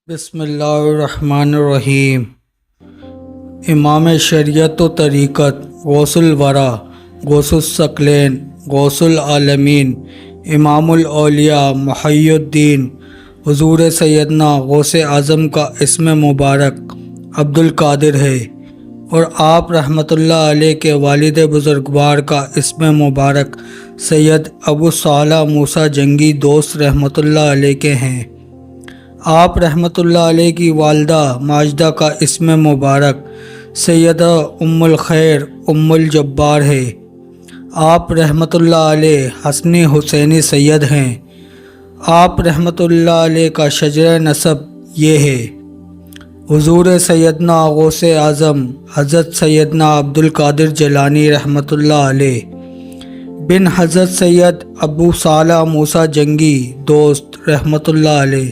بسم اللہ الرحمن الرحیم۔ امام شریعت و طریقت، غوث الورا، غوث الثقلین، غوث العالمین، امام الاولیاء، محی الدین، حضور سیدنا غوث اعظم کا اسم مبارک عبد القادر ہے، اور آپ رحمۃ اللہ علیہ کے والد بزرگوار کا اسم مبارک سید ابو صالح موسیٰ جنگی دوست رحمۃ اللہ علیہ کے ہیں۔ آپ رحمۃ اللہ علیہ کی والدہ ماجدہ کا اسم مبارک سیدہ ام الخیر ام الجبار ہے۔ آپ رحمۃ اللہ علیہ حسنی حسینی سید ہیں۔ آپ رحمۃ اللہ علیہ کا شجرہ نسب یہ ہے: حضور سیدنا غوث اعظم حضرت سیدنا عبد القادر جیلانی رحمۃ اللہ علیہ بن حضرت سید ابو صالح موسیٰ جنگی دوست رحمۃ اللہ علیہ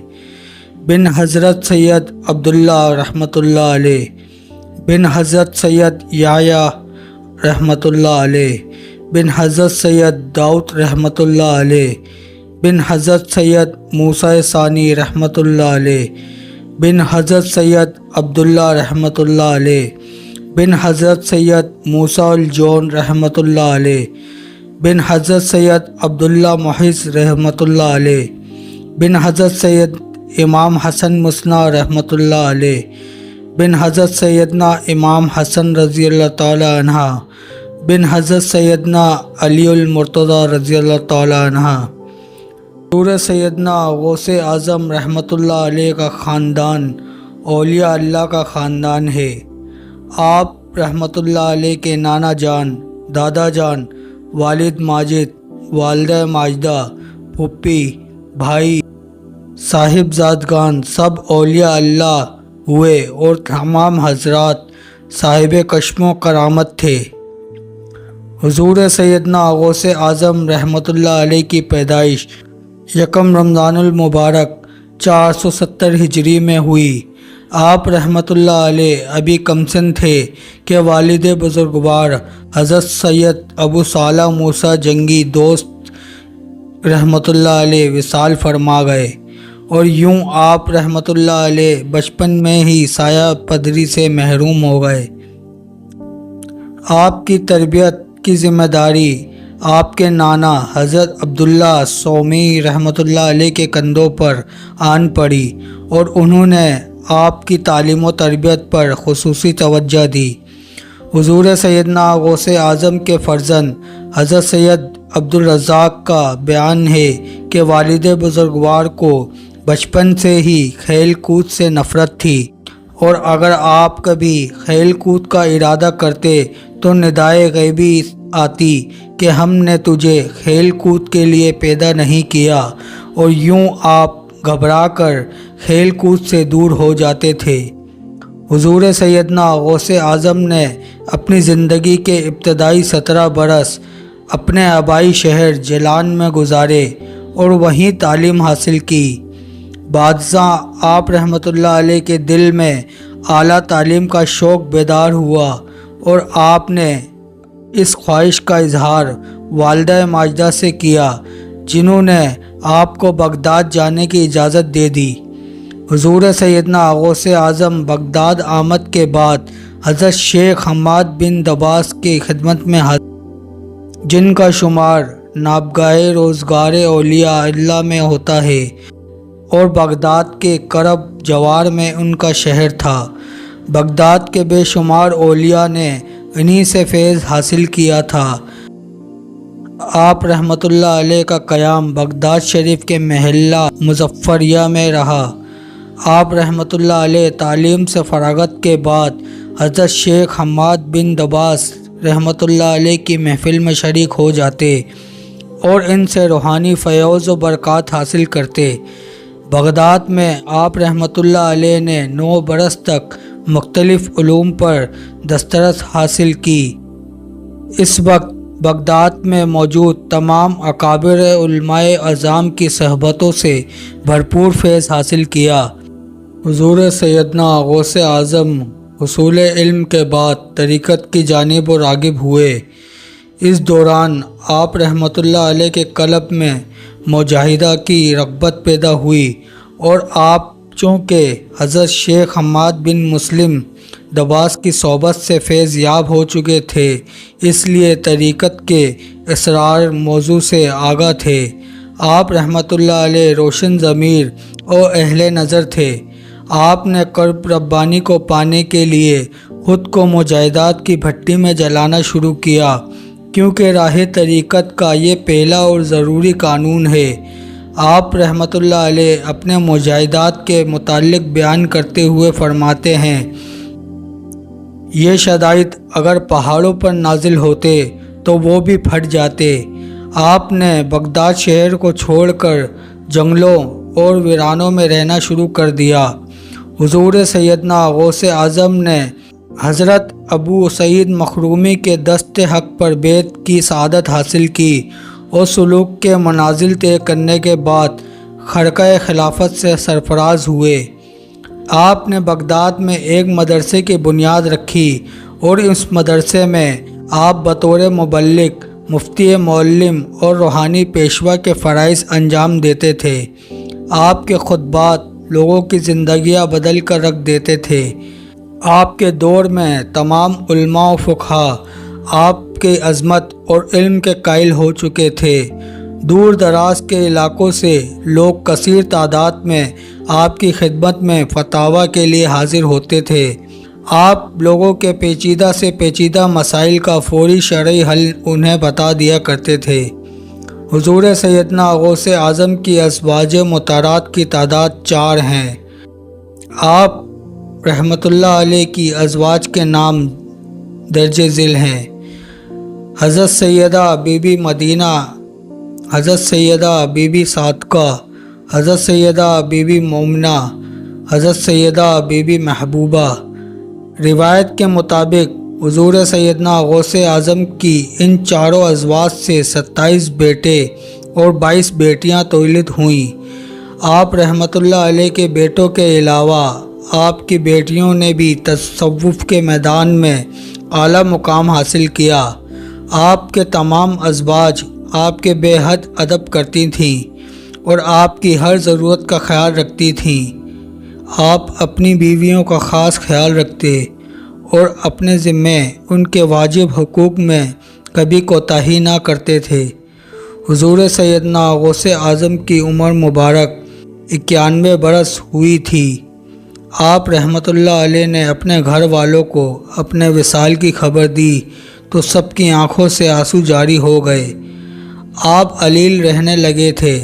بن حضرت سید عبداللہ رحمۃ اللہ علیہ بن حضرت سید یحییٰ رحمۃ اللہ علیہ بن حضرت سید داؤد رحمۃ اللہ علیہ بن حضرت سید موسیٰ ثانی رحمۃ اللہ علیہ بن حضرت سید عبداللہ رحمۃ اللہ علیہ بن حضرت سید موسیٰ الجون رحمۃ اللہ علیہ بن حضرت سید عبداللہ محض رحمۃ اللہ علیہ بن حضرت سید امام حسن مثنیٰ رحمۃ اللہ علیہ بن حضرت سیدنا امام حسن رضی اللہ تعالیٰ عنہ بن حضرت سیدنا علی المرتضیٰ رضی اللہ تعالیٰ عنہ۔ حضور سیدنا غوث اعظم رحمۃ اللہ علیہ کا خاندان اولیاء اللہ کا خاندان ہے۔ آپ رحمۃ اللہ علیہ کے نانا جان، دادا جان، والد ماجد، والدہ ماجدہ، پھوپھی، بھائی، صاحبزادگان سب اولیاء اللہ ہوئے اور تمام حضرات صاحب کشم و کرامت تھے۔ حضور سیدنا غوث اعظم رحمۃ اللہ علیہ کی پیدائش یکم رمضان المبارک 470 ہجری میں ہوئی۔ آپ رحمۃ اللہ علیہ ابھی کمسن تھے کہ والد بزرگوار حضرت سید ابو صالح موسیٰ جنگی دوست رحمۃ اللہ علیہ وصال فرما گئے، اور یوں آپ رحمۃ اللہ علیہ بچپن میں ہی سایہ پدری سے محروم ہو گئے۔ آپ کی تربیت کی ذمہ داری آپ کے نانا حضرت عبداللہ سومی رحمۃ اللہ علیہ کے کندھوں پر آن پڑی، اور انہوں نے آپ کی تعلیم و تربیت پر خصوصی توجہ دی۔ حضور سیدنا غوث اعظم کے فرزند حضرت سید عبد الرزاق کا بیان ہے کہ والد بزرگوار کو بچپن سے ہی کھیل کود سے نفرت تھی، اور اگر آپ کبھی کھیل کود کا ارادہ کرتے تو ندائے غیبی آتی کہ ہم نے تجھے کھیل کود کے لیے پیدا نہیں کیا، اور یوں آپ گھبرا کر کھیل کود سے دور ہو جاتے تھے۔ حضور سیدنا غوث اعظم نے اپنی زندگی کے ابتدائی 17 برس اپنے آبائی شہر جیلان میں گزارے اور وہیں تعلیم حاصل کی۔ بعدازاں آپ رحمۃ اللہ علیہ کے دل میں اعلیٰ تعلیم کا شوق بیدار ہوا، اور آپ نے اس خواہش کا اظہار والدہ ماجدہ سے کیا، جنہوں نے آپ کو بغداد جانے کی اجازت دے دی۔ حضور سیدنا غوث اعظم بغداد آمد کے بعد حضرت شیخ حماد بن دباس کی خدمت میں حاضر، جن کا شمار نابگاہ روزگار اولیاء اللہ میں ہوتا ہے، اور بغداد کے کرب جوار میں ان کا شہر تھا۔ بغداد کے بے شمار اولیاء نے انہی سے فیض حاصل کیا تھا۔ آپ رحمۃ اللہ علیہ کا قیام بغداد شریف کے محلہ مظفریہ میں رہا۔ آپ رحمۃ اللہ علیہ تعلیم سے فراغت کے بعد حضرت شیخ حماد بن دباس رحمۃ اللہ علیہ کی محفل میں شریک ہو جاتے اور ان سے روحانی فیض و برکات حاصل کرتے۔ بغداد میں آپ رحمۃ اللہ علیہ نے 9 برس تک مختلف علوم پر دسترس حاصل کی۔ اس وقت بغداد میں موجود تمام اکابر علماء اعظام کی صحبتوں سے بھرپور فیض حاصل کیا۔ حضور سیدنا غوث اعظم حصول علم کے بعد طریقت کی جانب راغب ہوئے۔ اس دوران آپ رحمۃ اللہ علیہ کے قلب میں مجاہدہ کی رغبت پیدا ہوئی، اور آپ چونکہ حضرت شیخ حماد بن مسلم دباس کی صحبت سے فیض یاب ہو چکے تھے، اس لیے طریقت کے اسرار موضوع سے آگاہ تھے۔ آپ رحمۃ اللہ علیہ روشن ضمیر اور اہل نظر تھے۔ آپ نے قرب ربانی کو پانے کے لیے خود کو مجاہدات کی بھٹی میں جلانا شروع کیا، کیونکہ راہ طریقت کا یہ پہلا اور ضروری قانون ہے۔ آپ رحمۃ اللہ علیہ اپنے مجاہدات کے متعلق بیان کرتے ہوئے فرماتے ہیں، یہ شدائد اگر پہاڑوں پر نازل ہوتے تو وہ بھی پھٹ جاتے۔ آپ نے بغداد شہر کو چھوڑ کر جنگلوں اور ویرانوں میں رہنا شروع کر دیا۔ حضور سیدنا غوث اعظم نے حضرت ابو سعید مخرومی کے دست حق پر بیعت کی سعادت حاصل کی اور سلوک کے منازل طے کرنے کے بعد خرقہ خلافت سے سرفراز ہوئے۔ آپ نے بغداد میں ایک مدرسے کی بنیاد رکھی اور اس مدرسے میں آپ بطور مبلغ، مفتی معلم اور روحانی پیشوا کے فرائض انجام دیتے تھے۔ آپ کے خطبات لوگوں کی زندگیاں بدل کر رکھ دیتے تھے۔ آپ کے دور میں تمام علماء و فقہا آپ کی عظمت اور علم کے قائل ہو چکے تھے۔ دور دراز کے علاقوں سے لوگ کثیر تعداد میں آپ کی خدمت میں فتاویٰ کے لیے حاضر ہوتے تھے۔ آپ لوگوں کے پیچیدہ سے پیچیدہ مسائل کا فوری شرعی حل انہیں بتا دیا کرتے تھے۔ حضور سیدنا غوث اعظم کی ازواج مطہرات کی تعداد 4 ہیں۔ آپ رحمۃ اللہ علیہ کی ازواج کے نام درج ذیل ہیں: حضرت سیدہ بی بی مدینہ، حضرت سیدہ بی بی صادقہ، حضرت سیدہ بی بی مومنہ، حضرت سیدہ بی بی محبوبہ۔ روایت کے مطابق حضور سیدنا غوث اعظم کی ان چاروں ازواج سے 27 بیٹے اور 22 بیٹیاں تولد ہوئیں۔ آپ رحمۃ اللہ علیہ کے بیٹوں کے علاوہ آپ کی بیٹیوں نے بھی تصوف کے میدان میں اعلیٰ مقام حاصل کیا۔ آپ کے تمام ازواج آپ کے بے حد ادب کرتی تھیں اور آپ کی ہر ضرورت کا خیال رکھتی تھیں۔ آپ اپنی بیویوں کا خاص خیال رکھتے اور اپنے ذمے ان کے واجب حقوق میں کبھی کوتاہی نہ کرتے تھے۔ حضور سیدنا غوث اعظم کی عمر مبارک 91 برس ہوئی تھی۔ آپ رحمۃ اللہ علیہ نے اپنے گھر والوں کو اپنے وصال کی خبر دی تو سب کی آنکھوں سے آنسو جاری ہو گئے۔ آپ علیل رہنے لگے تھے۔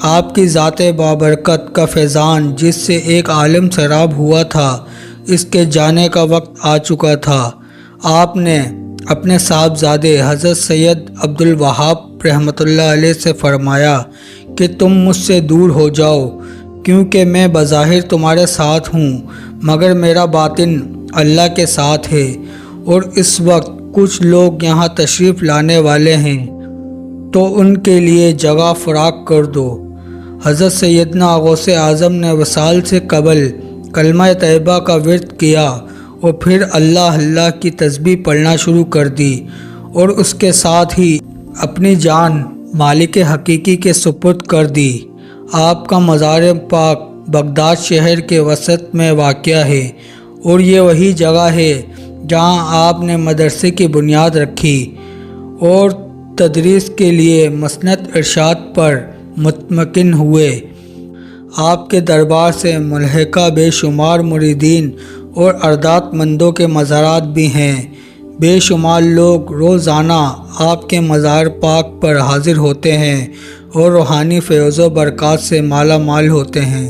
آپ کی ذات بابرکت کا فیضان جس سے ایک عالم سیراب ہوا تھا، اس کے جانے کا وقت آ چکا تھا۔ آپ نے اپنے صاحبزادے حضرت سید عبد الوہاب رحمۃ اللہ علیہ سے فرمایا کہ تم مجھ سے دور ہو جاؤ، کیونکہ میں بظاہر تمہارے ساتھ ہوں مگر میرا باطن اللہ کے ساتھ ہے، اور اس وقت کچھ لوگ یہاں تشریف لانے والے ہیں تو ان کے لیے جگہ فراغ کر دو۔ حضرت سیدنا غوث اعظم نے وصال سے قبل کلمہ طیبہ کا ورد کیا اور پھر اللہ اللہ کی تسبیح پڑھنا شروع کر دی، اور اس کے ساتھ ہی اپنی جان مالک حقیقی کے سپرد کر دی۔ آپ کا مزار پاک بغداد شہر کے وسط میں واقع ہے، اور یہ وہی جگہ ہے جہاں آپ نے مدرسے کی بنیاد رکھی اور تدریس کے لیے مسند ارشاد پر مطمئن ہوئے۔ آپ کے دربار سے ملحقہ بے شمار مریدین اور عرادت مندوں کے مزارات بھی ہیں۔ بے شمار لوگ روزانہ آپ کے مزار پاک پر حاضر ہوتے ہیں اور روحانی فیض و برکات سے مالا مال ہوتے ہیں۔